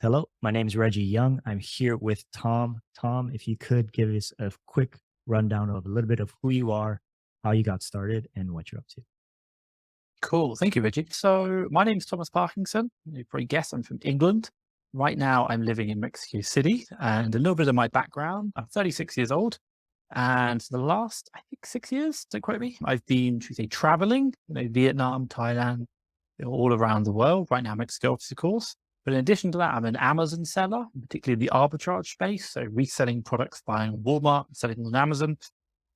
Hello, my name is Reggie Young. I'm here with Tom. Tom, if you could give us a quick rundown of a little bit of who you are, how you got started, and what you're up to. Cool. Thank you, Reggie. So my name is Thomas Parkinson. You probably guess I'm from England. Right now, I'm living in Mexico City. And a little bit of my background, I'm 36 years old. And for the last, I think, 6 years, don't quote me, I've been, should we say, traveling, Vietnam, Thailand, all around the world. Right now, Mexico, of course. But in addition to that, I'm an Amazon seller, particularly the arbitrage space. So reselling products buying on Walmart, selling them on Amazon.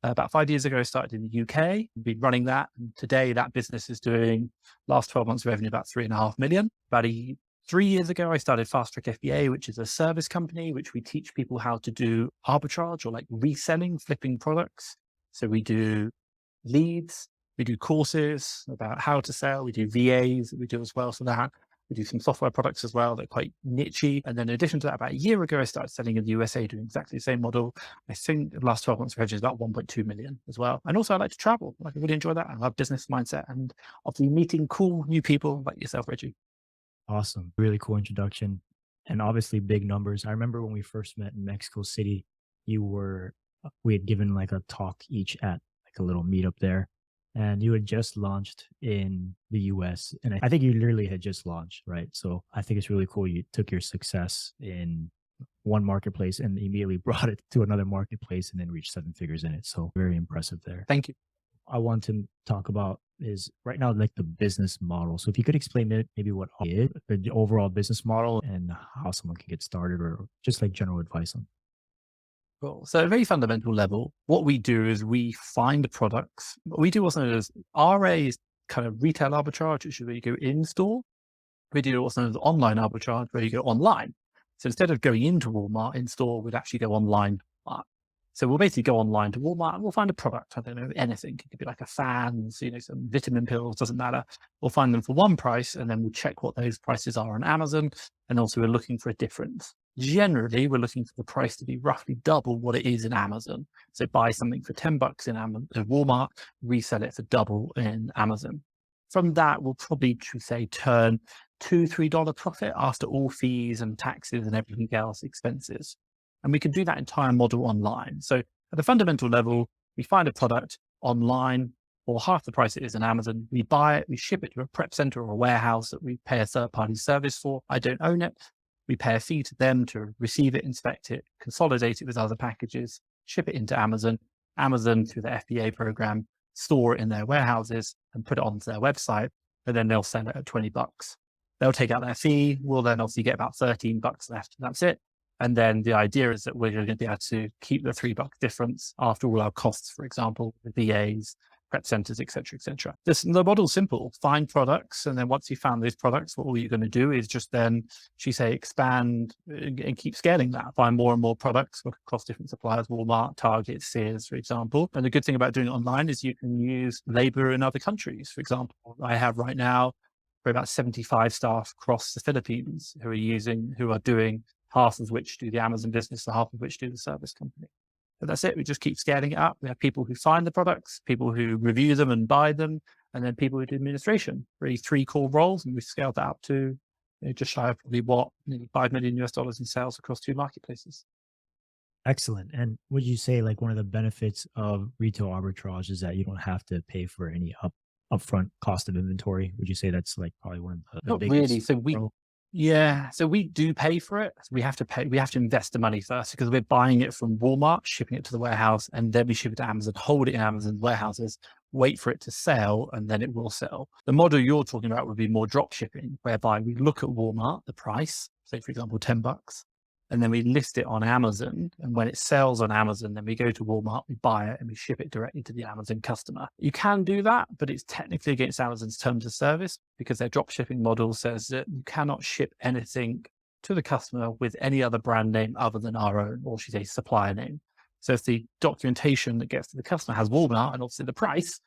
About 5 years ago, I started in the UK, been running that. And today, that business is doing last 12 months revenue about 3.5 million. 3 years ago, I started Fast Track FBA, which is a service company, which we teach people how to do arbitrage or like reselling, flipping products. So we do leads, we do courses about how to sell, we do VAs that we do as well. So that we do some software products as well. They're quite nichey. And then in addition to that, about a year ago, I started selling in the USA doing exactly the same model. I think the last 12 months revenue is about 1.2 million as well. And also I like to travel. Like I really enjoy that. I love business mindset and obviously meeting cool new people like yourself, Reggie. Awesome. Really cool introduction. And obviously, big numbers. I remember when we first met in Mexico City, we had given like a talk each at like a little meetup there. And you had just launched in the US. And I think you literally had just launched, right? So I think it's really cool. You took your success in one marketplace and immediately brought it to another marketplace and then reached seven figures in it. So very impressive there. Thank you. I want to talk about is right now like the business model. So if you could explain maybe what it is, the overall business model and how someone can get started or just like general advice on. Cool. So at a very fundamental level, what we do is we find the products. We do what's known as RA is kind of retail arbitrage, which is where you go in store. We do what's known as online arbitrage, where you go online. So instead of going into Walmart in store, we'd actually go online to Walmart. So we'll basically go online to Walmart and we'll find a product. I don't know, anything. It could be like a fan, some vitamin pills, doesn't matter. We'll find them for one price and then we'll check what those prices are on Amazon. And also we're looking for a difference. Generally, we're looking for the price to be roughly double what it is in Amazon. So buy something for $10 in Walmart, resell it for double in Amazon. From that, we'll probably, say, turn $2-3 profit after all fees and taxes and everything else, expenses. And we can do that entire model online. So at the fundamental level, we find a product online for half the price it is in Amazon. We buy it, we ship it to a prep center or a warehouse that we pay a third-party service for. I don't own it. We pay a fee to them to receive it, inspect it, consolidate it with other packages, ship it into Amazon. Amazon, through the FBA program, store it in their warehouses and put it onto their website, and then they'll sell it at $20. They'll take out their fee. We'll then obviously get about $13 left. And that's it. And then the idea is that we're going to be able to keep the $3 difference after all our costs, for example, the VAs, prep centers, et cetera, et cetera. The model's simple. Find products. And then once you found those products, what all you're going to do is just then, expand and keep scaling that. Find more and more products across different suppliers, Walmart, Target, Sears, for example. And the good thing about doing it online is you can use labor in other countries. For example, I have right now for about 75 staff across the Philippines who are doing half of which do the Amazon business, and half of which do the service company. But that's it. We just keep scaling it up. We have people who find the products, people who review them and buy them, and then people who do administration. Really three core roles, and we scaled that up to just shy of probably maybe $5 million in sales across two marketplaces. Excellent. And would you say like one of the benefits of retail arbitrage is that you don't have to pay for any upfront cost of inventory? Would you say that's like probably one of the Not really. biggest? So we do pay for it. We have to invest the money first because we're buying it from Walmart, shipping it to the warehouse, and then we ship it to Amazon, hold it in Amazon warehouses, wait for it to sell, and then it will sell. The model you're talking about would be more drop shipping, whereby we look at Walmart, the price, say for example, $10, and then we list it on Amazon. And when it sells on Amazon, then we go to Walmart, we buy it, and we ship it directly to the Amazon customer. You can do that, but it's technically against Amazon's terms of service because their drop shipping model says that you cannot ship anything to the customer with any other brand name other than our own, or should say supplier name. So if the documentation that gets to the customer has Walmart and obviously the price,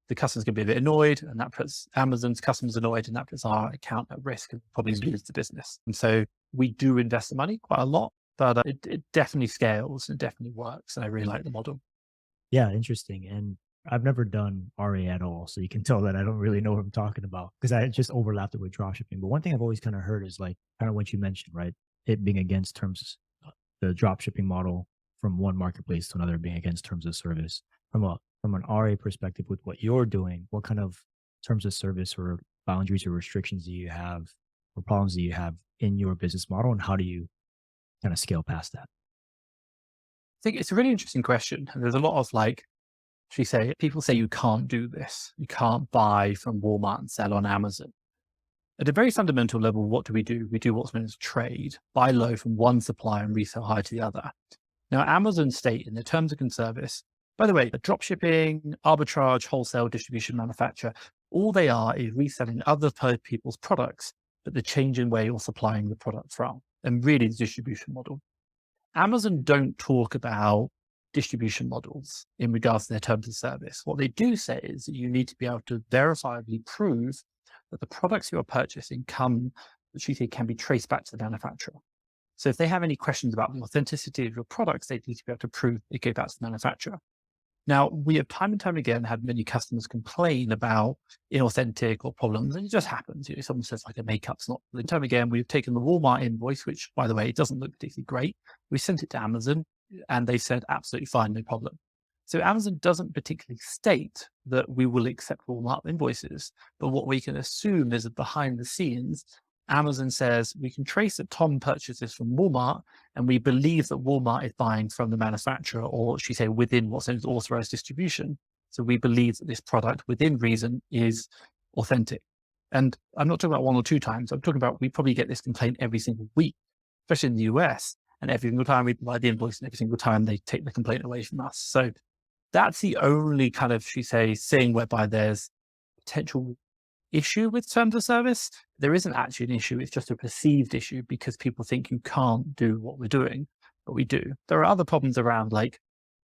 the customer's going to be a bit annoyed, and that puts Amazon's customers annoyed, and that puts our account at risk and probably lose the business. And so we do invest the money quite a lot, but it definitely scales and it definitely works. And I really like the model. Yeah, interesting. And I've never done RA at all. So you can tell that I don't really know what I'm talking about because I just overlapped it with dropshipping. But one thing I've always kind of heard is like kind of what you mentioned, right? it being against terms, the drop shipping model from one marketplace to another being against terms of service. From an RA perspective, with what you're doing, what kind of terms of service or boundaries or restrictions do you have, or problems do you have in your business model, and how do you kind of scale past that? I think it's a really interesting question. And there's a lot of like, she say, people say you can't do this. You can't buy from Walmart and sell on Amazon. At a very fundamental level, what do? We do what's known as trade, buy low from one supplier and resell high to the other. Now, Amazon state in their terms of service, by the way, the drop shipping, arbitrage, wholesale, distribution, manufacture, all they are is reselling other people's products, but the change in where you're supplying the product from, and really the distribution model. Amazon don't talk about distribution models in regards to their terms of service. What they do say is that you need to be able to verifiably prove that the products you are purchasing can be traced back to the manufacturer. So if they have any questions about the authenticity of your products, they need to be able to prove it goes back to the manufacturer. Now, we have time and time again had many customers complain about inauthentic or problems, and it just happens. Someone says like a makeup's not. And time again, we've taken the Walmart invoice, which, by the way, it doesn't look particularly great. We sent it to Amazon, and they said absolutely fine, no problem. So Amazon doesn't particularly state that we will accept Walmart invoices, but what we can assume is that behind the scenes, Amazon says we can trace that Tom purchased this from Walmart, and we believe that Walmart is buying from the manufacturer, or should we say within what's known as authorized distribution. So we believe that this product within reason is authentic. And I'm not talking about one or two times. I'm talking about we probably get this complaint every single week, especially in the US. And every single time we provide the invoice, and every single time they take the complaint away from us. So that's the only kind of, thing whereby there's potential issue with terms of service. There isn't actually an issue. It's just a perceived issue because people think you can't do what we're doing, but we do. There are other problems around, like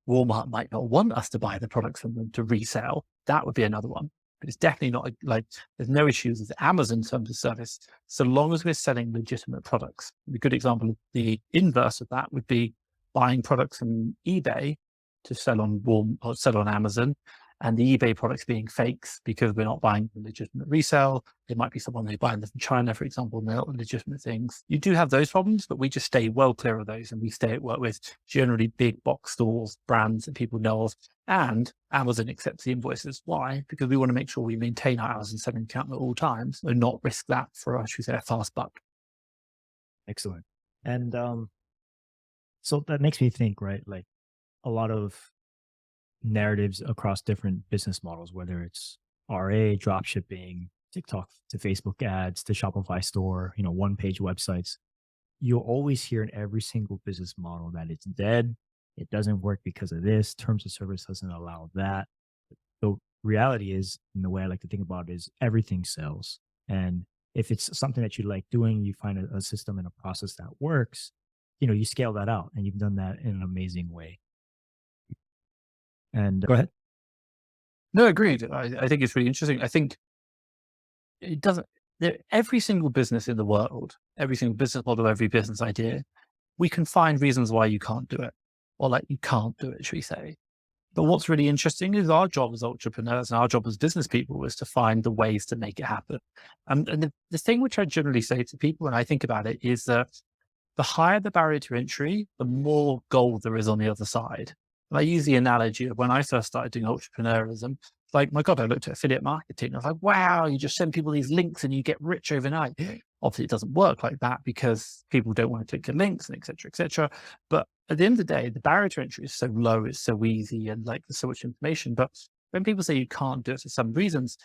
Walmart might not want us to buy the products from them to resell. That would be another one. But it's definitely not like there's no issues with Amazon terms of service, so long as we're selling legitimate products. A good example of the inverse of that would be buying products from eBay to sell on Walmart or sell on Amazon, and the eBay products being fakes because we're not buying the legitimate resale. It might be someone who's buying them from China, for example, and they're not legitimate things. You do have those problems, but we just stay well clear of those, and we stay at work with generally big box stores, brands that people know of, and Amazon accepts the invoices. Why? Because we want to make sure we maintain our Amazon selling account at all times and not risk that for, a fast buck. Excellent. And so that makes me think, right? Like a lot of narratives across different business models, whether it's RA, drop shipping, TikTok to Facebook ads to Shopify store, one page websites. You'll always hear in every single business model that it's dead. It doesn't work because of this. Terms of service doesn't allow that. The reality is, and the way I like to think about it is everything sells. And if it's something that you like doing, you find a system and a process that works, you scale that out, and you've done that in an amazing way. And go ahead. No, agreed. I think it's really interesting. I think it doesn't, every single business in the world, every single business model, every business idea, we can find reasons why you can't do it, or like you can't do it, should we say. But what's really interesting is our job as entrepreneurs and our job as business people is to find the ways to make it happen. And the thing which I generally say to people when I think about it is that the higher the barrier to entry, the more gold there is on the other side. And I use the analogy of when I first started doing entrepreneurism, like, my God, I looked at affiliate marketing. And I was like, wow, you just send people these links and you get rich overnight. Obviously, it doesn't work like that because people don't want to click the links and et cetera, et cetera. But at the end of the day, the barrier to entry is so low, it's so easy, and like there's so much information. But when people say you can't do it for some reasons,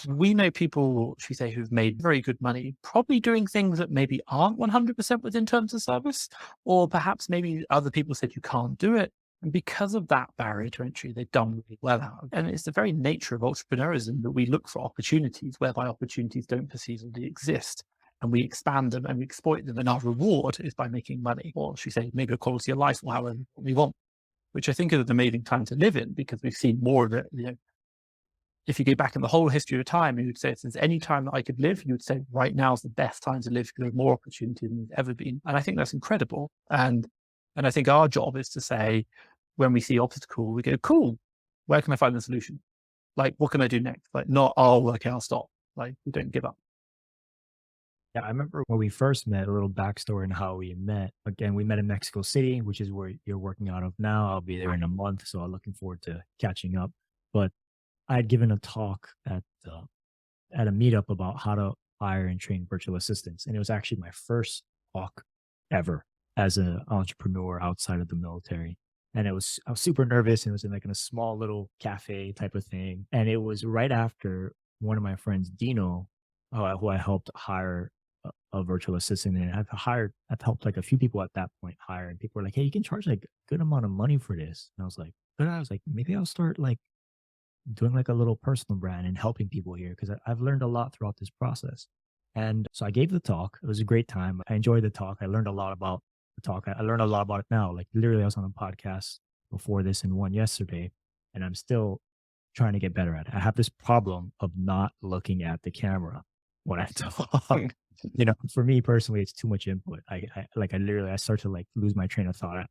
we know people, should we say, who've made very good money, probably doing things that maybe aren't 100% within terms of service, or perhaps maybe other people said you can't do it. And because of that barrier to entry, they've done really well out of it. And it's the very nature of entrepreneurism that we look for opportunities whereby opportunities don't perceivably exist. And we expand them and we exploit them. And our reward is by making money, or should we say, maybe a quality of life, or however we want, which I think is an amazing time to live in because we've seen more of it. If you go back in the whole history of time, you would say if there's any time that I could live, you would say right now is the best time to live because there's more opportunity than there's ever been. And I think that's incredible. And I think our job is to say, when we see obstacle, we go, cool, where can I find the solution? Like, what can I do next? Like, not, oh, okay, I'll stop. Like, we don't give up. Yeah, I remember when we first met, a little backstory on how we met. Again, we met in Mexico City, which is where you're working out of now. I'll be there in a month, so I'm looking forward to catching up. But I had given a talk at a meetup about how to hire and train virtual assistants, and it was actually my first talk ever as an entrepreneur outside of the military. And I was super nervous, and it was in like in a small little cafe type of thing. And it was right after one of my friends, Dino, who I helped hire a virtual assistant, and I've helped like a few people at that point hire, and people were like, "Hey, you can charge like a good amount of money for this." And I was like, "Good." I was like, maybe I'll start like doing like a little personal brand and helping people here because I've learned a lot throughout this process. And so I gave the talk. It was a great time. I enjoyed the talk. I learned a lot about the talk. I learned a lot about it now. Like literally, I was on a podcast before this and one yesterday, and I'm still trying to get better at it. I have this problem of not looking at the camera when I talk. For me personally, it's too much input. I start to like lose my train of thought.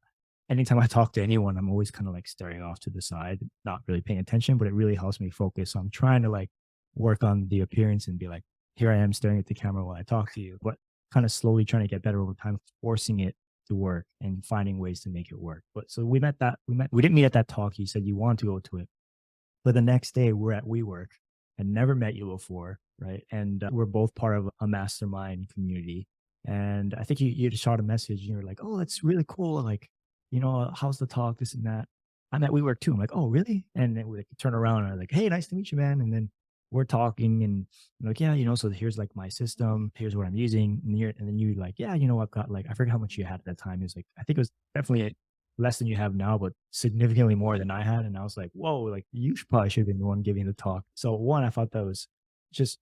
Anytime I talk to anyone, I'm always kind of like staring off to the side, not really paying attention, but it really helps me focus. So I'm trying to like work on the appearance and be like, here I am staring at the camera while I talk to you, but kind of slowly trying to get better over time, forcing it to work and finding ways to make it work. But so we didn't meet at that talk. You said you want to go to it, but the next day we're at WeWork. I never met you before, right? And we're both part of a mastermind community. And I think you just shot a message and you were like, oh, that's really cool. Like, how's the talk, this and that. I'm at WeWork too. I'm like, oh, really? And then we like, turn around and I'm like, hey, nice to meet you, man. And then we're talking and I'm like, yeah, so here's like my system, here's what I'm using. And then you like, yeah, I've got like, I forget how much you had at that time. It was like, I think it was definitely less than you have now, but significantly more than I had. And I was like, whoa, like probably should have been the one giving the talk. So one, I thought that was just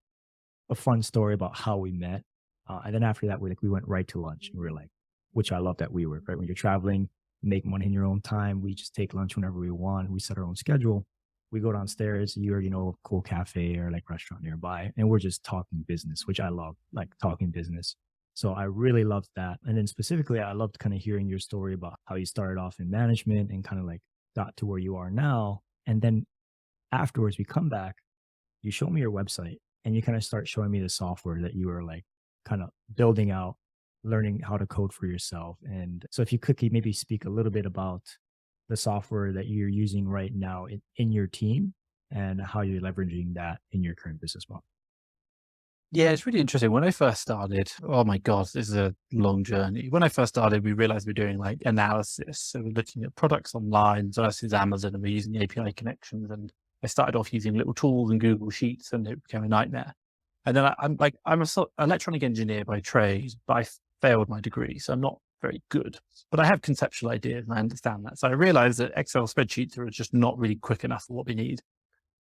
a fun story about how we met. And then after that, we went right to lunch. And we were like, which I love that we were, right? When you're traveling, make money in your own time. We just take lunch whenever we want. We set our own schedule. We go downstairs. You already know a cool cafe or like restaurant nearby, and we're just talking business, which I love, like talking business. So I really loved that. And then specifically, I loved kind of hearing your story about how you started off in management and kind of like got to where you are now. And then afterwards, we come back, you show me your website and you kind of start showing me the software that you were like kind of building out, learning how to code for yourself. And so if you could maybe speak a little bit about the software that you're using right now in your team and how you're leveraging that in your current business model. Yeah, it's really interesting. When I first started, oh my God, this is a long journey. When I first started, we realized we're doing like analysis. So we're looking at products online versus Amazon and we're using API connections. And I started off using little tools and Google Sheets and it became a nightmare. And then I'm an electronic engineer by trade, but I failed my degree. So I'm not very good, but I have conceptual ideas and I understand that. So I realized that Excel spreadsheets are just not really quick enough for what we need.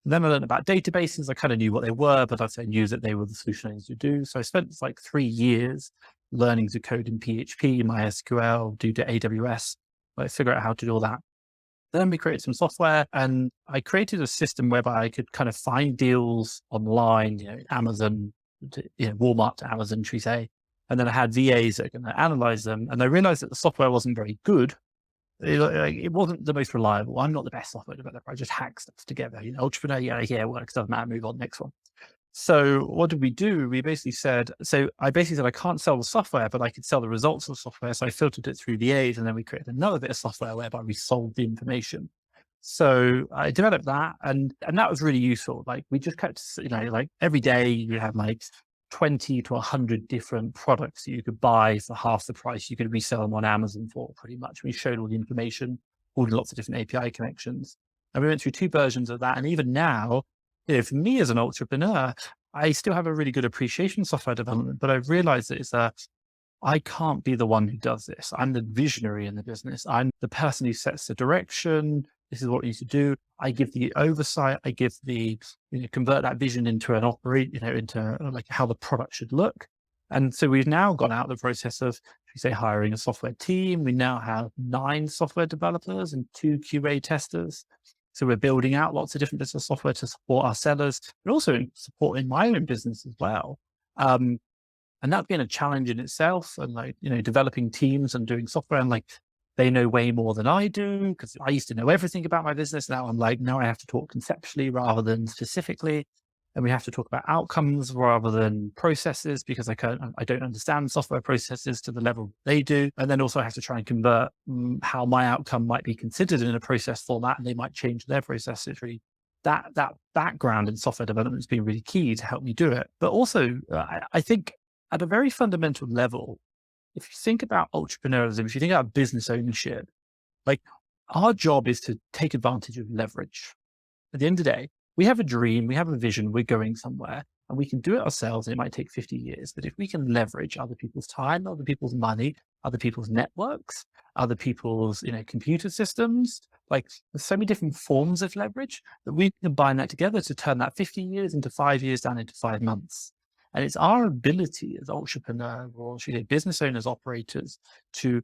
And then I learned about databases. I kind of knew what they were, but I knew that they were the solution I needed to do. So I spent like 3 years learning to code in PHP, MySQL, do to AWS, like figure out how to do all that. Then we created some software and I created a system whereby I could kind of find deals online, Amazon, Walmart to Amazon, should we say. And then I had VAs that are going to analyze them. And I realized that the software wasn't very good. It wasn't the most reliable. I'm not the best software developer. I just hack stuff together. Entrepreneur, yeah, works, doesn't matter, move on, next one. So what did we do? We basically said, I can't sell the software, but I could sell the results of the software. So I filtered it through VAs and then we created another bit of software whereby we sold the information. So I developed that and that was really useful. Like we just kept, like every day you have like 20 to 100 different products that you could buy for half the price. You could resell them on Amazon for pretty much. We showed all the information, all the lots of different API connections. And we went through 2 versions of that. And even now, for me as an entrepreneur, I still have a really good appreciation of software development, but I've realized that I can't be the one who does this. I'm the visionary in the business. I'm the person who sets the direction. This is what we need to do. I give the oversight. I give the, convert that vision into into like how the product should look. And so we've now gone out the process of, hiring a software team. We now have 9 software developers and 2 QA testers. So we're building out lots of different bits of software to support our sellers, but also supporting my own business as well. And that's been a challenge in itself. And developing teams and doing software and they know way more than I do because I used to know everything about my business. Now I have to talk conceptually rather than specifically. and we have to talk about outcomes rather than processes because I don't understand software processes to the level they do. And then also I have to try and convert how my outcome might be considered in a process format, and they might change their processes. Really, that background in software development has been really key to help me do it. But also, I think at a very fundamental level, if you think about entrepreneurialism, if you think about business ownership, like our job is to take advantage of leverage. At the end of the day, we have a dream, we have a vision, we're going somewhere, and we can do it ourselves, and it might take 50 years. But if we can leverage other people's time, other people's money, other people's networks, other people's, computer systems, like there's so many different forms of leverage that we can combine that together to turn that 50 years into 5 years down into 5 months. And it's our ability as entrepreneurs, or should I say business owners, operators, to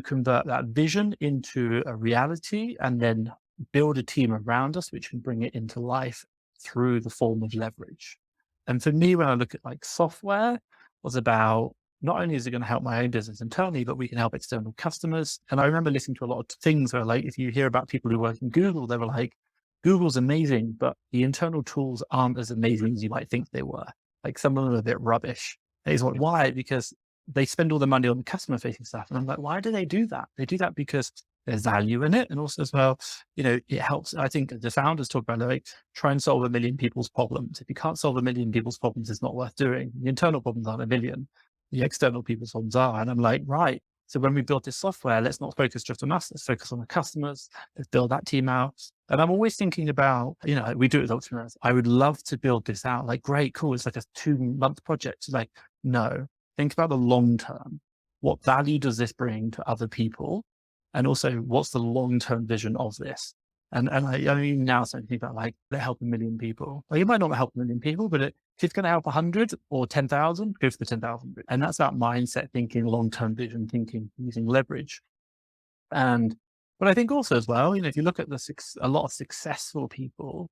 convert that vision into a reality and then build a team around us which can bring it into life through the form of leverage. And for me, when I look at like software, was about not only is it going to help my own business internally, but we can help external customers. And I remember listening to a lot of things where, like, if you hear about people who work in Google, they were like, Google's amazing, but the internal tools aren't as amazing as you might think they were. Like some of them are a bit rubbish. And it's like, why? Because they spend all the money on the customer facing stuff. And I'm like, why do they do that? They do that because there's value in it. And also as well, it helps. I think the founders talk about like try and solve 1,000,000 people's problems. If you can't solve 1,000,000 people's problems, it's not worth doing. The internal problems aren't 1,000,000. The external people's problems are. And I'm like, right. So when we build this software, let's not focus just on us. Let's focus on the customers. Let's build that team out. And I'm always thinking about, we do it with entrepreneurs. I would love to build this out. Like, great, cool. It's like a 2-month project. Like, no, think about the long term. What value does this bring to other people? And also, what's the long-term vision of this? And I mean, now something about like, they help 1,000,000 people. Well, you might not help 1,000,000 people, but if it's going to help 100 or 10,000, go for the 10,000. And that's about mindset thinking, long-term vision thinking, using leverage. But I think also as well, if you look at a lot of successful people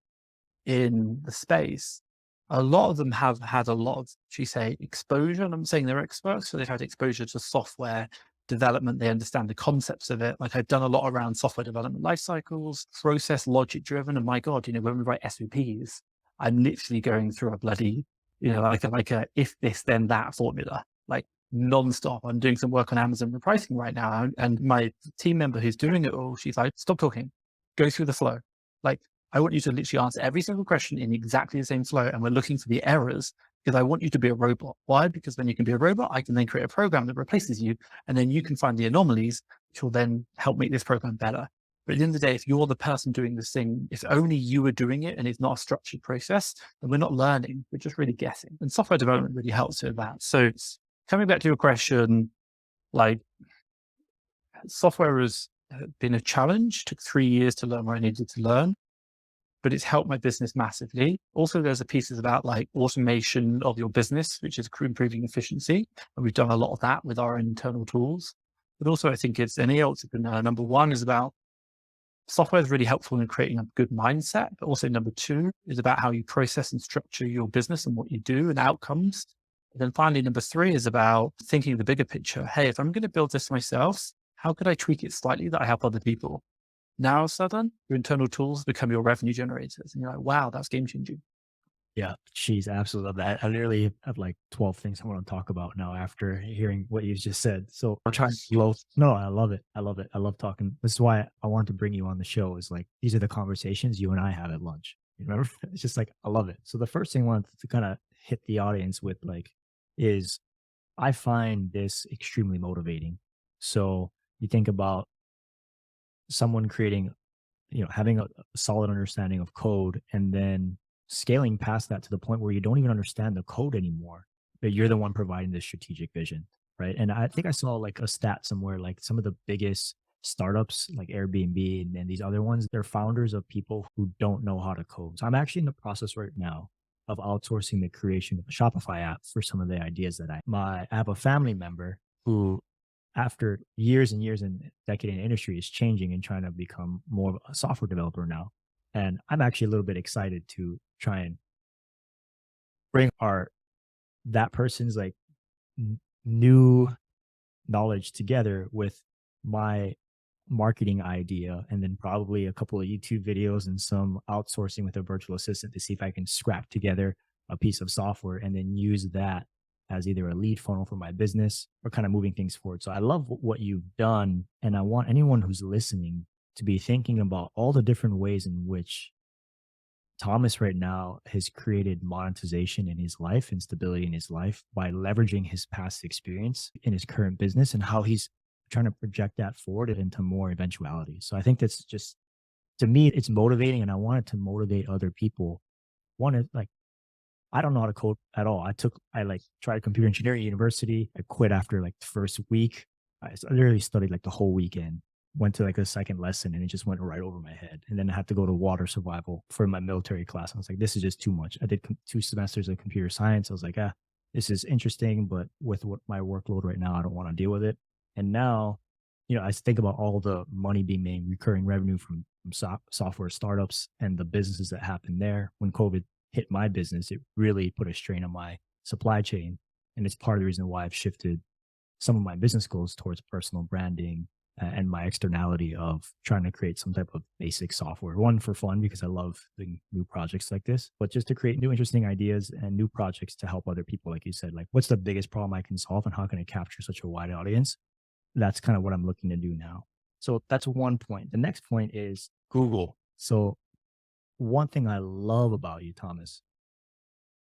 in the space, a lot of them have had a lot of, should we say, exposure. And I'm saying they're experts, so they've had exposure to software development. They understand the concepts of it. Like I've done a lot around software development life cycles, process logic driven. And my God, when we write SOPs, I'm literally going through a bloody, like a if this then that formula, like nonstop. I'm doing some work on Amazon repricing right now, and my team member who's doing it all, she's like, stop talking, go through the flow. Like, I want you to literally answer every single question in exactly the same flow. And we're looking for the errors because I want you to be a robot. Why? Because when you can be a robot, I can then create a program that replaces you. And then you can find the anomalies, which will then help make this program better. But at the end of the day, if you're the person doing this thing, if only you are doing it and it's not a structured process, then we're not learning. We're just really guessing. And software development really helps with that. So coming back to your question, like software has been a challenge, took 3 years to learn what I needed to learn, but it's helped my business massively. Also, there's a piece about like automation of your business, which is improving efficiency. And we've done a lot of that with our internal tools. But also I think it's any entrepreneur. Number one is about software is really helpful in creating a good mindset. But also number two is about how you process and structure your business and what you do and outcomes. And then finally, number three is about thinking the bigger picture. Hey, if I'm going to build this myself, how could I tweak it slightly that I help other people? Now, all of a sudden, your internal tools become your revenue generators. And you're like, wow, that's game changing. Yeah, she's absolutely love that. I literally have like 12 things I want to talk about now after hearing what you just said. So I'm trying to slow. No, I love it. I love it. I love talking. This is why I wanted to bring you on the show. Is like these are the conversations you and I have at lunch. You remember? It's just like I love it. So the first thing I wanted to kind of hit the audience with like is I find this extremely motivating. So you think about someone creating, having a solid understanding of code and then scaling past that to the point where you don't even understand the code anymore, but you're the one providing the strategic vision, right? And I think I saw like a stat somewhere, like some of the biggest startups like Airbnb and these other ones, they're founders of people who don't know how to code. So I'm actually in the process right now of outsourcing the creation of a Shopify app for some of the ideas that I have a family member who after years and years and decade in the industry is changing and trying to become more of a software developer now. And I'm actually a little bit excited to try and bring that person's like new knowledge together with my marketing idea and then probably a couple of YouTube videos and some outsourcing with a virtual assistant to see if I can scrap together a piece of software and then use that as either a lead funnel for my business or kind of moving things forward. So I love what you've done. And I want anyone who's listening to be thinking about all the different ways in which Thomas right now has created monetization in his life and stability in his life by leveraging his past experience in his current business and how he's trying to project that forward into more eventuality. So I think that's just, to me, it's motivating, and I want it to motivate other people. One is like, I don't know how to code at all. I like tried computer engineering at university. I quit after like the first week. I literally studied like the whole weekend, went to like a second lesson, and it just went right over my head. And then I had to go to water survival for my military class. I was like, this is just too much. I did 2 semesters of computer science. I was like, this is interesting, but with what my workload right now, I don't want to deal with it. And now, I think about all the money being made, recurring revenue from software startups and the businesses that happened there. When COVID hit my business, it really put a strain on my supply chain. And it's part of the reason why I've shifted some of my business goals towards personal branding and my externality of trying to create some type of basic software. One, for fun, because I love doing new projects like this, but just to create new interesting ideas and new projects to help other people. Like you said, like what's the biggest problem I can solve and how can I capture such a wide audience? That's kind of what I'm looking to do now. So that's one point. The next point is Google. So one thing I love about you, Thomas,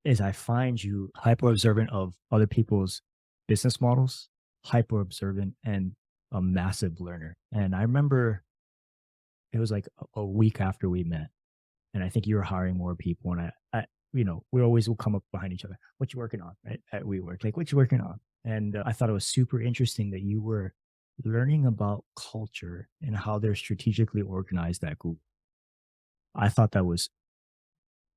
is I find you hyper observant of other people's business models, hyper observant, and a massive learner. And I remember it was like a week after we met, and I think you were hiring more people. And we always will come up behind each other. What you working on, right? At WeWork, like what you working on? And I thought it was super interesting that you were learning about culture and how they're strategically organized at Google. I thought that was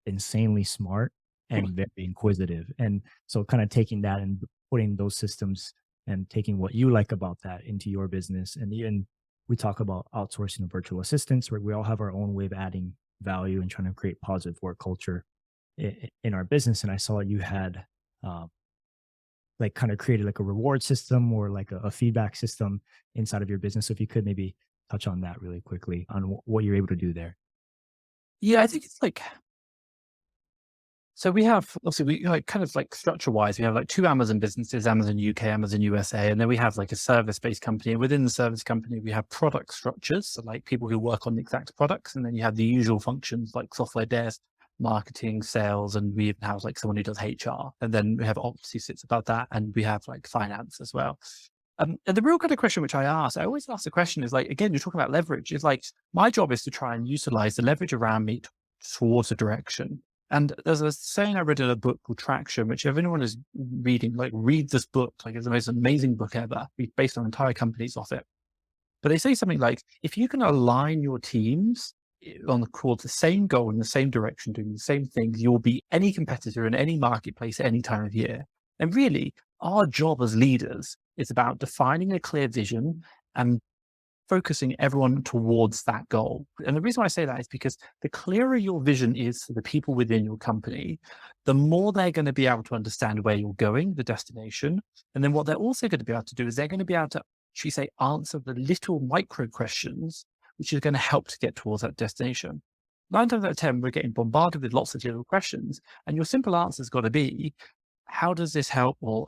insanely smart and very inquisitive. And so kind of taking that and putting those systems and taking what you like about that into your business. And even we talk about outsourcing of virtual assistants, where we all have our own way of adding value and trying to create positive work culture in our business. And I saw you had like kind of created like a reward system or like a feedback system inside of your business. So if you could maybe touch on that really quickly on what you're able to do there. Yeah, I think it's like, so we have, obviously we like kind of like structure wise, we have like two Amazon businesses, Amazon UK, Amazon USA, and then we have like a service based company. And within the service company, we have product structures. So like people who work on the exact products. And then you have the usual functions like software desk, marketing, sales, and we even have like someone who does HR. And then we have ops who sits above that. And we have like finance as well. And the real kind of question which I always ask the question is like, again, you're talking about leverage. It's like, my job is to try and utilize the leverage around me towards a direction. And there's a saying I read in a book called Traction, which if anyone is reading, like read this book, like it's the most amazing book ever. We've based our entire companies off it. But they say something like, if you can align your teams on the same goal in the same direction, doing the same things, you'll beat any competitor in any marketplace at any time of year. And really, our job as leaders is about defining a clear vision and focusing everyone towards that goal. And the reason why I say that is because the clearer your vision is to the people within your company, the more they're going to be able to understand where you're going, the destination. And then what they're also going to be able to do is they're going to be able to, should we say, answer the little micro questions, which is going to help to get towards that destination. 9 times out of 10, we're getting bombarded with lots of little questions. And your simple answer has got to be, how does this help? Or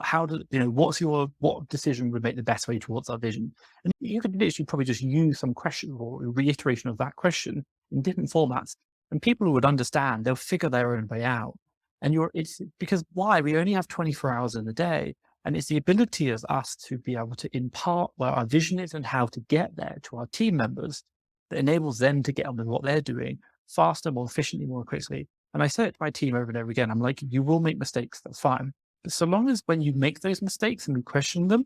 what decision would make the best way towards our vision? And you could literally probably just use some question or reiteration of that question in different formats. And people who would understand, they'll figure their own way out. And it's because why? We only have 24 hours in the day. And it's the ability as us to be able to impart where our vision is and how to get there to our team members that enables them to get on with what they're doing faster, more efficiently, more quickly. And I say it to my team over and over again, I'm like, you will make mistakes, that's fine. But so long as when you make those mistakes and we question them,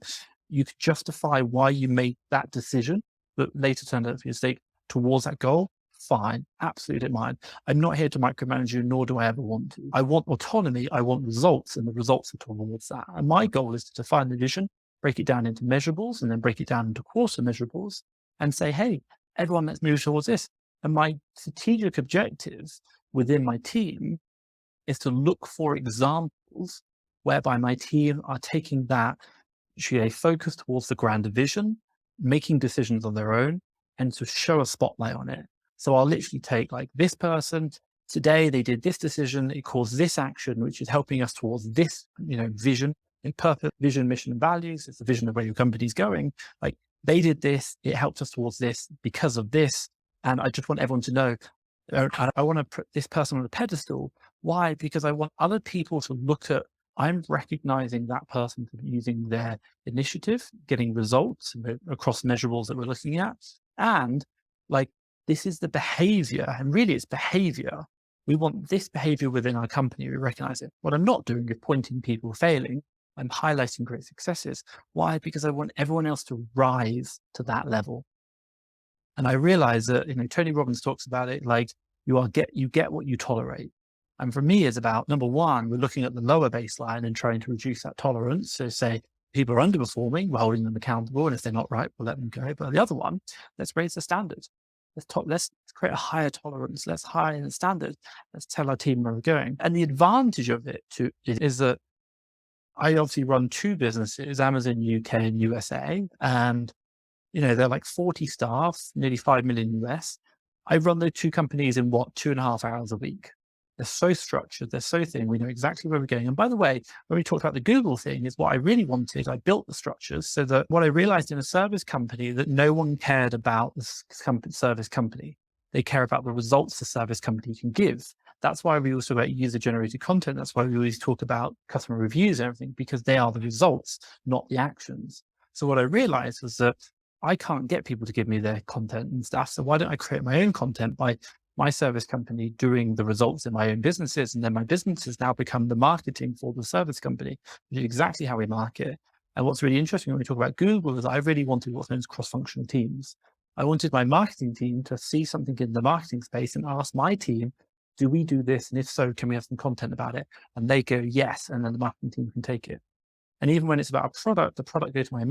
you can justify why you made that decision that later turned out to be a mistake towards that goal, fine, absolutely don't mind. I'm not here to micromanage you, nor do I ever want to. I want autonomy, I want results, and the results are towards that. And my goal is to define the vision, break it down into measurables, and then break it down into quarter measurables, and say, hey, everyone, let's move towards this. And my strategic objectives within my team is to look for examples whereby my team are taking that, should they focus towards the grander vision, making decisions on their own, and to show a spotlight on it. So I'll literally take like this person today, they did this decision, it caused this action, which is helping us towards this, vision and purpose, vision, mission, and values. It's the vision of where your company's going. Like they did this, it helped us towards this because of this. And I just want everyone to know, I want to put this person on a pedestal. Why? Because I want other people to look at, I'm recognizing that person for using their initiative, getting results across measurables that we're looking at. And like, this is the behavior, and really it's behavior. We want this behavior within our company. We recognize it. What I'm not doing is pointing people failing. I'm highlighting great successes. Why? Because I want everyone else to rise to that level. And I realize that, Tony Robbins talks about it like you get what you tolerate. And for me, it's about, number one, we're looking at the lower baseline and trying to reduce that tolerance. So say people are underperforming, we're holding them accountable. And if they're not right, we'll let them go. But the other one, let's raise the standard. Let's create a higher tolerance. Let's higher the standard. Let's tell our team where we're going. And the advantage of it is that I obviously run two businesses, Amazon UK and USA. And, they're like 40 staff, nearly 5 million US. I run those two companies in 2.5 hours a week. They're so structured, they're so thin, we know exactly where we're going. And by the way, when we talked about the Google thing, is what I really wanted. I built the structures so that what I realized in a service company, that no one cared about the service company. They care about the results the service company can give. That's why we also about user-generated content. That's why we always talk about customer reviews and everything, because they are the results, not the actions. So what I realized was that I can't get people to give me their content and stuff. So why don't I create my own content by my service company doing the results in my own businesses, and then my businesses now become the marketing for the service company, which is exactly how we market. And what's really interesting when we talk about Google is I really wanted what's known as cross-functional teams. I wanted my marketing team to see something in the marketing space and ask my team, do we do this? And if so, can we have some content about it? And they go, yes. And then the marketing team can take it. And even when it's about a product, the product goes to my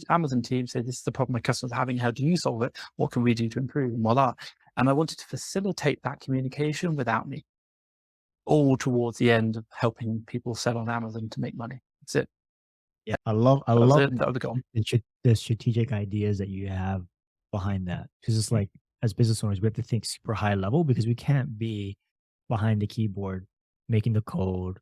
Amazon team, say, this is the problem my customers are having. How do you solve it? What can we do to improve? And voila. And I wanted to facilitate that communication without me, all towards the end of helping people sell on Amazon to make money. That's it. Yeah, I love That was the goal. the strategic ideas that you have behind that. Because it's like, as business owners, we have to think super high level, because we can't be behind the keyboard making the code,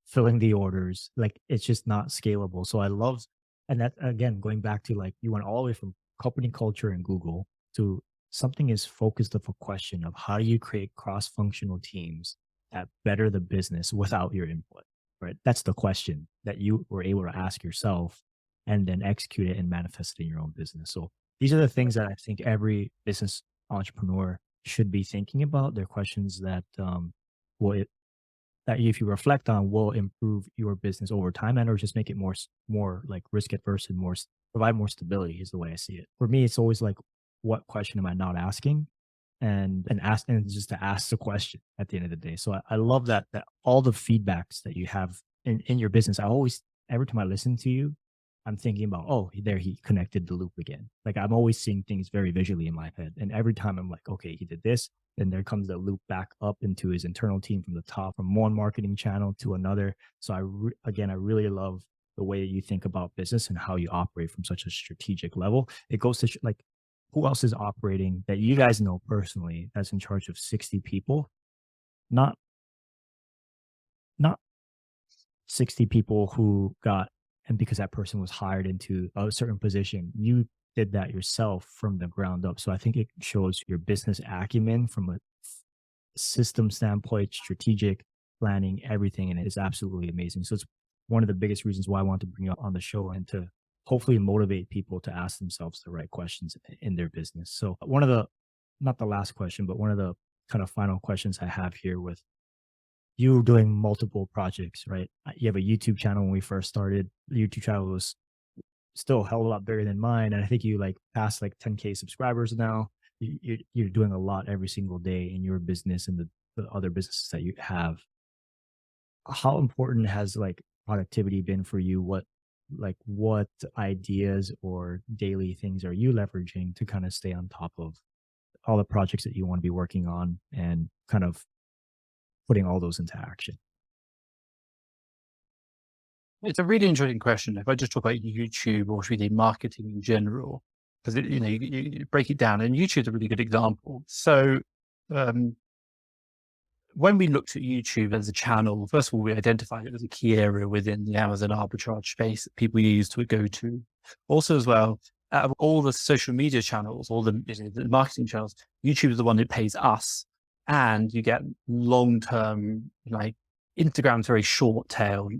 filling the orders. Like, it's just not scalable. So I love, and that again, going back to like, you went all the way from company culture and Google to something is focused of a question of how do you create cross-functional teams that better the business without your input, right? That's the question that you were able to ask yourself and then execute it and manifest it in your own business. So these are the things that I think every business entrepreneur should be thinking about. They're questions that will that if you reflect on will improve your business over time, and or just make it more like risk adverse and provide more stability, is the way I see it. For me, it's always like, what question am I not asking? And just to ask the question at the end of the day. So I love that all the feedbacks that you have in your business, every time I listen to you, I'm thinking about, oh, there he connected the loop again. Like, I'm always seeing things very visually in my head. And every time I'm like, okay, he did this, then there comes the loop back up into his internal team from the top, from one marketing channel to another. So I really love the way that you think about business and how you operate from such a strategic level. It goes to like, who else is operating that you guys know personally that's in charge of 60 people? Not 60 people who got, and because that person was hired into a certain position, you did that yourself from the ground up. So I think it shows your business acumen from a system standpoint, strategic planning, everything, and it is absolutely amazing. So it's one of the biggest reasons why I want to bring you on the show, and to hopefully motivate people to ask themselves the right questions in their business. So not the last question, but one of the kind of final questions I have here, with you doing multiple projects, right? You have a YouTube channel. When we first started, the YouTube channel was still a hell of a lot bigger than mine. And I think you like passed like 10K subscribers now. You're doing a lot every single day in your business and the other businesses that you have. How important has like productivity been for you? What ideas or daily things are you leveraging to kind of stay on top of all the projects that you want to be working on, and kind of putting all those into action? It's a really interesting question. If I just talk about YouTube, or should we say marketing in general, because you break it down, and YouTube's a really good example. So um, when we looked at YouTube as a channel, first of all, we identified it as a key area within the Amazon arbitrage space that people use to go to. Also, as well, out of all the social media channels, all the marketing channels, YouTube is the one that pays us, and you get long term, like Instagram's very short tail,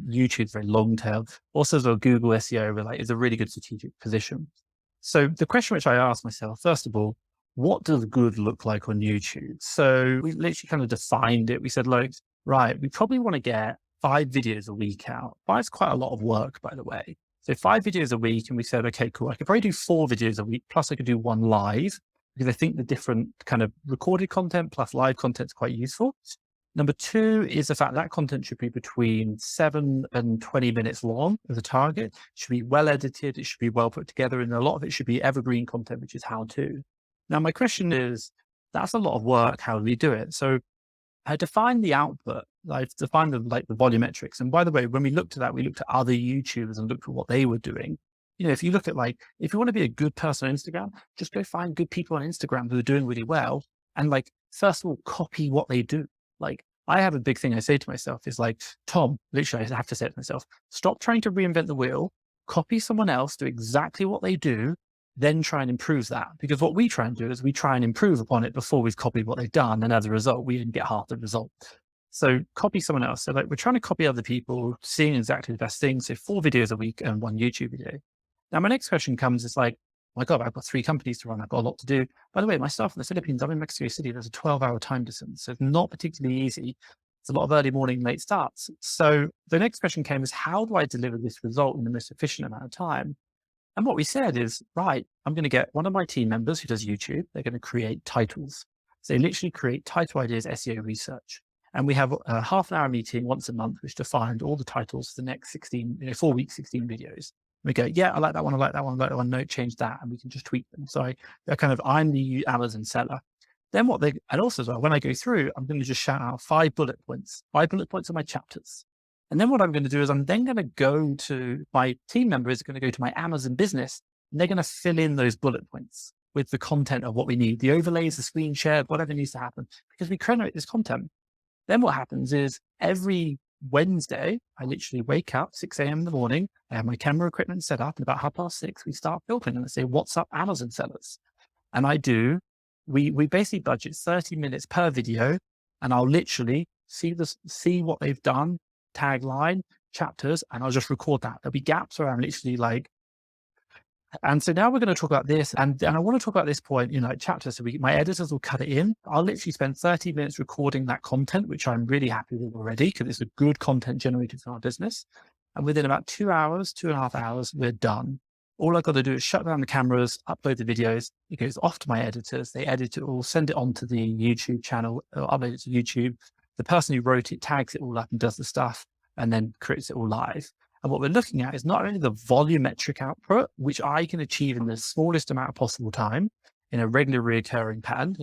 YouTube's very long tail. Also, as well, Google SEO is a really good strategic position. So the question which I asked myself, first of all, what does good look like on YouTube? So we literally kind of defined it. We said, like, right, we probably want to get 5 videos a week out. 5's quite a lot of work, by the way. So 5 videos a week. And we said, okay, cool. I could probably do 4 videos a week, plus I could do 1 live, because I think the different kind of recorded content plus live content is quite useful. Number 2 is the fact that content should be between 7 and 20 minutes long as a target. It should be well edited. It should be well put together. And a lot of it should be evergreen content, which is how to. Now, my question is, that's a lot of work. How do we do it? So I defined the output. I defined the volumetrics. And by the way, when we looked at that, we looked at other YouTubers and looked at what they were doing. If you look at if you want to be a good person on Instagram, just go find good people on Instagram who are doing really well. And first of all, copy what they do. I have a big thing I say to myself is Tom, literally, I have to say it to myself, stop trying to reinvent the wheel, copy someone else, do exactly what they do, then try and improve that. Because what we try and do is we try and improve upon it before we've copied what they've done. And as a result, we didn't get half the result. So copy someone else. So we're trying to copy other people, seeing exactly the best things. So 4 videos a week and 1 YouTube video. Now, my next question comes is oh my God, I've got 3 companies to run. I've got a lot to do. By the way, my staff in the Philippines, I'm in Mexico City. There's a 12-hour time difference. So it's not particularly easy. It's a lot of early morning, late starts. So the next question came is, how do I deliver this result in the most efficient amount of time? And what we said is, right, I'm going to get one of my team members who does YouTube. They're going to create titles. So they literally create title ideas, SEO research. And we have a half-an-hour meeting once a month, which defined all the titles for the next 4 weeks, 16 videos. We go, yeah, I like that one. I like that one. I like that one. No, change that. And we can just tweak them. So I'm the Amazon seller. Then and also as well, when I go through, I'm going to just shout out 5 bullet points. 5 bullet points are my chapters. And then what I'm going to do is I'm then going to go to my team member is going to go to my Amazon business, and they're going to fill in those bullet points with the content of what we need, the overlays, the screen share, whatever needs to happen, because we create this content. Then what happens is every Wednesday, I literally wake up 6 a.m. in the morning. I have my camera equipment set up, and about 6:30, we start filtering and I say, what's up, Amazon sellers? And we basically budget 30 minutes per video, and I'll literally see what they've done, tagline, chapters, and I'll just record that. There'll be gaps where I'm literally and so now we're going to talk about this, and I want to talk about this point, chapters. So my editors will cut it in. I'll literally spend 30 minutes recording that content, which I'm really happy with already, because it's a good content generated for our business. And within about 2 hours, 2.5 hours, we're done. All I've got to do is shut down the cameras, upload the videos. It goes off to my editors. They edit it all, send it onto the YouTube channel, or upload it to YouTube. The person who wrote it tags it all up and does the stuff, and then creates it all live. And what we're looking at is not only the volumetric output, which I can achieve in the smallest amount of possible time in a regular recurring pattern,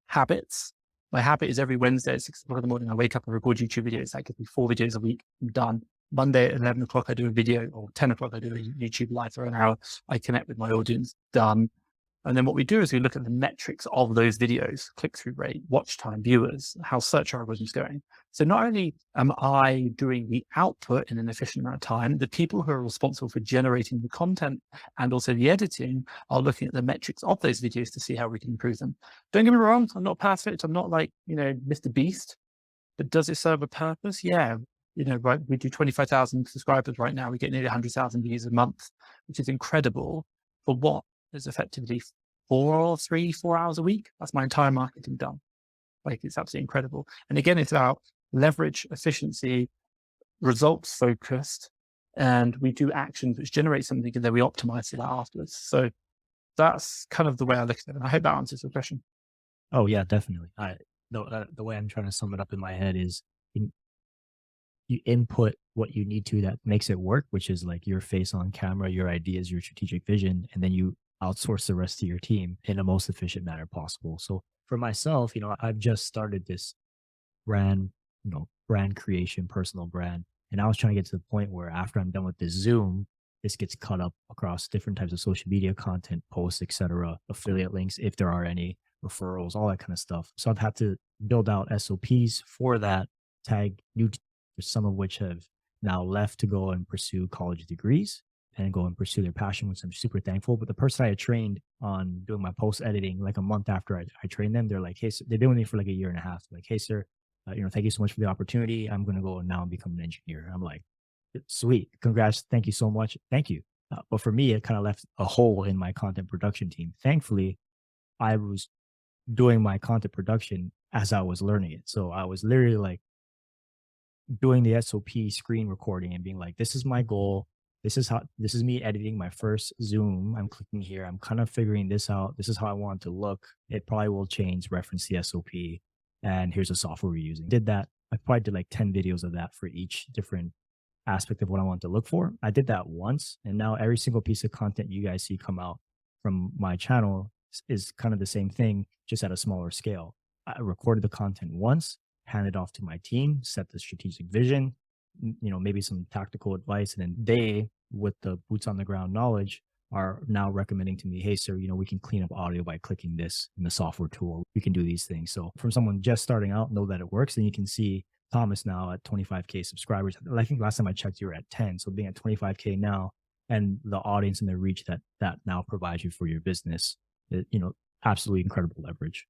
habits. My habit is every Wednesday at 6 o'clock in the morning, I wake up and record YouTube videos. That gives me 4 videos a week. I'm done. Monday at 11 o'clock, I do a video, or 10 o'clock, I do a YouTube live for an hour. I connect with my audience, done. And then what we do is we look at the metrics of those videos: click-through rate, watch time, viewers, how search algorithms going. So not only am I doing the output in an efficient amount of time, the people who are responsible for generating the content and also the editing are looking at the metrics of those videos to see how we can improve them. Don't get me wrong, I'm not perfect. I'm not Mr. Beast, but does it serve a purpose? Yeah. Right, we do 25,000 subscribers right now. We get nearly 100,000 views a month, which is incredible. For what is effectively 4 hours a week. That's my entire marketing done. It's absolutely incredible. And again, it's about leverage, efficiency, results focused, and we do actions which generate something, and then we optimize it afterwards. So that's kind of the way I look at it. And I hope that answers your question. Oh yeah, definitely. The way I'm trying to sum it up in my head is you input what you need to that makes it work, which is your face on camera, your ideas, your strategic vision, and then you outsource the rest of your team in the most efficient manner possible. So for myself, I've just started this brand, brand creation, personal brand. And I was trying to get to the point where after I'm done with this Zoom, this gets cut up across different types of social media content, posts, etc., affiliate links, if there are any, referrals, all that kind of stuff. So I've had to build out SOPs for that, tag new teachers, some of which have now left to go and pursue college degrees and go and pursue their passion, which I'm super thankful. But the person I had trained on doing my post editing, like a month after I trained them, they're like, "Hey, sir," they've been with me for like a year and a half. Like, "Hey, sir, thank you so much for the opportunity. I'm going to go now and become an engineer." I'm like, "Sweet, congrats, thank you so much, thank you." But for me, it kind of left a hole in my content production team. Thankfully, I was doing my content production as I was learning it. So I was literally like doing the SOP screen recording and being like, "This is my goal. This is me editing my first Zoom. I'm clicking here. I'm kind of figuring this out. This is how I want it to look. It probably will change, reference the SOP. And here's the software we're using." Did that. I probably did like 10 videos of that for each different aspect of what I want to look for. I did that once. And now every single piece of content you guys see come out from my channel is kind of the same thing, just at a smaller scale. I recorded the content once, handed off to my team, set the strategic vision, maybe some tactical advice. And then they, with the boots on the ground knowledge, are now recommending to me, "Hey, sir, we can clean up audio by clicking this in the software tool. We can do these things." So from someone just starting out, know that it works. And you can see Thomas now at 25K subscribers. I think last time I checked, you were at 10. So being at 25K now, and the audience and the reach that now provides you for your business, absolutely incredible leverage.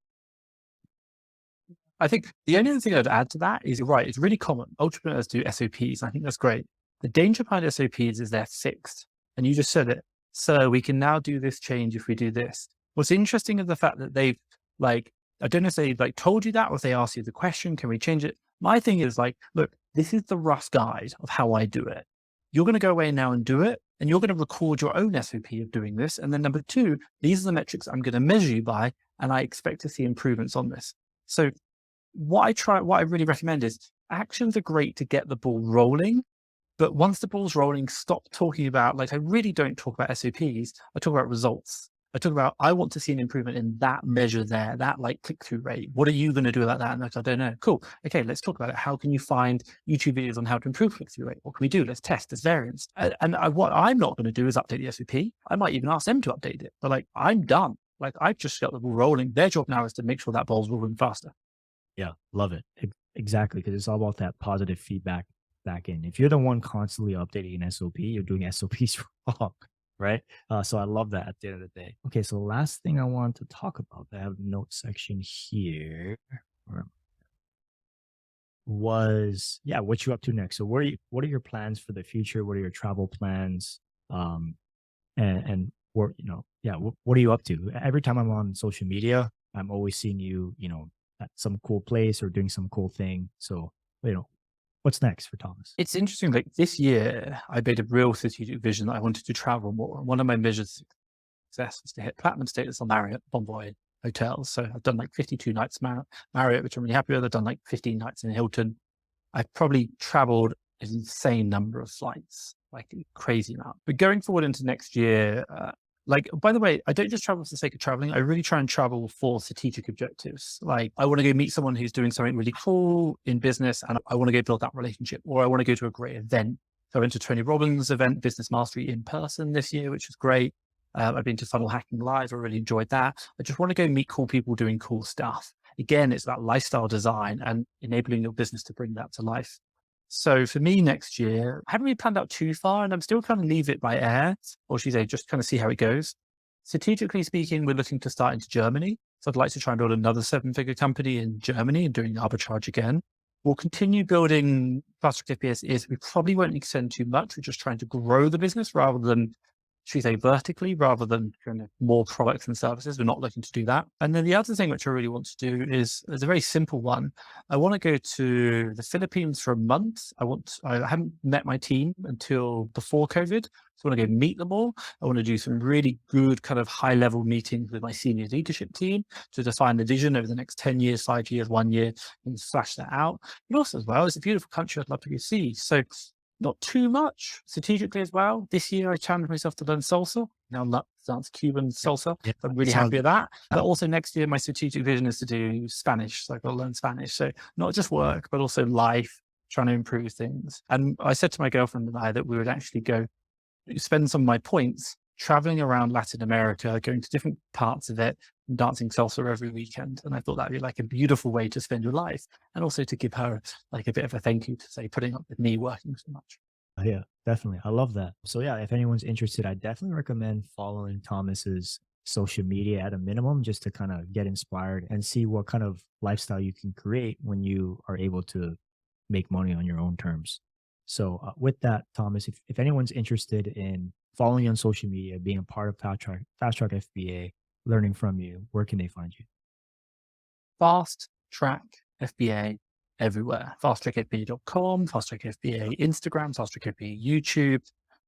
I think the only other thing I'd add to that is, you're right, it's really common. Entrepreneurs do SOPs. I think that's great. The danger behind SOPs is they're fixed. And you just said it. So we can now do this change if we do this. What's interesting is the fact that they've I don't know if they told you that, or if they asked you the question, can we change it? My thing is look, this is the rough guide of how I do it. You're going to go away now and do it, and you're going to record your own SOP of doing this. And then number two, these are the metrics I'm going to measure you by, and I expect to see improvements on this. So what I really recommend is, actions are great to get the ball rolling. But once the ball's rolling, stop talking about, I really don't talk about SOPs. I talk about results. I talk about, I want to see an improvement in that measure there, that click-through rate. What are you going to do about that? And I don't know. Cool. Okay, let's talk about it. How can you find YouTube videos on how to improve click-through rate? What can we do? Let's test. There's variance. What I'm not going to do is update the SOP. I might even ask them to update it. But I'm done. I've just got the ball rolling. Their job now is to make sure that ball's rolling faster. Yeah, love it. Exactly, because it's all about that positive feedback back in. If you're the one constantly updating an SOP, you're doing SOPs wrong, right? So I love that at the end of the day. Okay, so the last thing I want to talk about, I have a note section here, was, yeah, what you up to next. So what are your plans for the future? What are your travel plans? And what, what are you up to? Every time I'm on social media, I'm always seeing you, at some cool place or doing some cool thing. So, what's next for Thomas? It's interesting. This year, I made a real strategic vision that I wanted to travel more. One of my measures of success was to hit platinum status on Marriott Bonvoy hotels. So I've done 52 nights Marriott, which I'm really happy with. I've done 15 nights in Hilton. I've probably traveled an insane number of flights, a crazy amount. But going forward into next year, by the way, I don't just travel for the sake of traveling. I really try and travel for strategic objectives. I want to go meet someone who's doing something really cool in business, and I want to go build that relationship, or I want to go to a great event. So I went to Tony Robbins' event, Business Mastery, in person this year, which was great. I've been to Funnel Hacking Live. I really enjoyed that. I just want to go meet cool people doing cool stuff. Again, it's that lifestyle design and enabling your business to bring that to life. So for me next year, I haven't really planned out too far, and I'm still kind of leave it by air, or should I say, just kind of see how it goes. Strategically speaking, we're looking to start into Germany. So I'd like to try and build another 7-figure company in Germany and doing arbitrage again. We'll continue building Fast Track FBA. We probably won't extend too much. We're just trying to grow the business rather than, should we say, vertically, rather than kind of more products and services. We're not looking to do that. And then the other thing which I really want to do is a very simple one. I want to go to the Philippines for a month. I haven't met my team until before COVID. So I want to go meet them all. I want to do some really good kind of high level meetings with my senior leadership team to define the vision over the next 10 years, 5 years, 1 year, and slash that out. But also as well, it's a beautiful country I'd love to go see. So not too much strategically as well. This year, I challenged myself to learn salsa. Now, dance Cuban salsa. Yeah, I'm really happy with that. But also next year, my strategic vision is to do Spanish. So I've got to learn Spanish. So not just work, but also life, trying to improve things. And I said to my girlfriend and I that we would actually go spend some of my points traveling around Latin America, going to different parts of it, and dancing salsa every weekend. And I thought that'd be like a beautiful way to spend your life, and also to give her like a bit of a thank you to say putting up with me working so much. Yeah, definitely. I love that. So yeah, if anyone's interested, I definitely recommend following Thomas's social media at a minimum just to kind of get inspired and see what kind of lifestyle you can create when you are able to make money on your own terms. So with that, Thomas, if anyone's interested in following you on social media, being a part of Fast Track FBA, learning from you, where can they find you? Fast Track FBA everywhere. FastTrackFBA.com, Fast Track FBA Instagram, Fast Track FBA YouTube,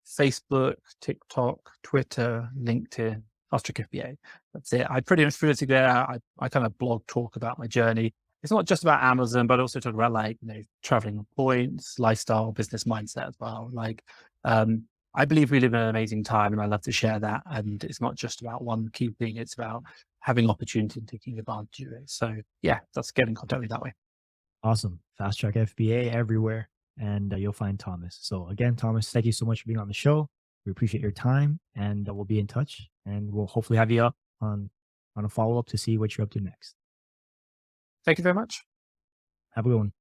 Facebook, TikTok, Twitter, LinkedIn, Fast Track FBA. That's it. I pretty much put it together. I kind of blog talk about my journey. It's not just about Amazon, but also talk about like, traveling points, lifestyle, business mindset as well. Like, I believe we live in an amazing time, and I love to share that. And it's not just about one key thing; it's about having opportunity and taking advantage of it. So yeah, that's get in contact with me that way. Awesome. Fast Track FBA everywhere, and you'll find Thomas. So again, Thomas, thank you so much for being on the show. We appreciate your time, and we'll be in touch, and we'll hopefully have you up on a follow up to see what you're up to next. Thank you very much. Have a good one.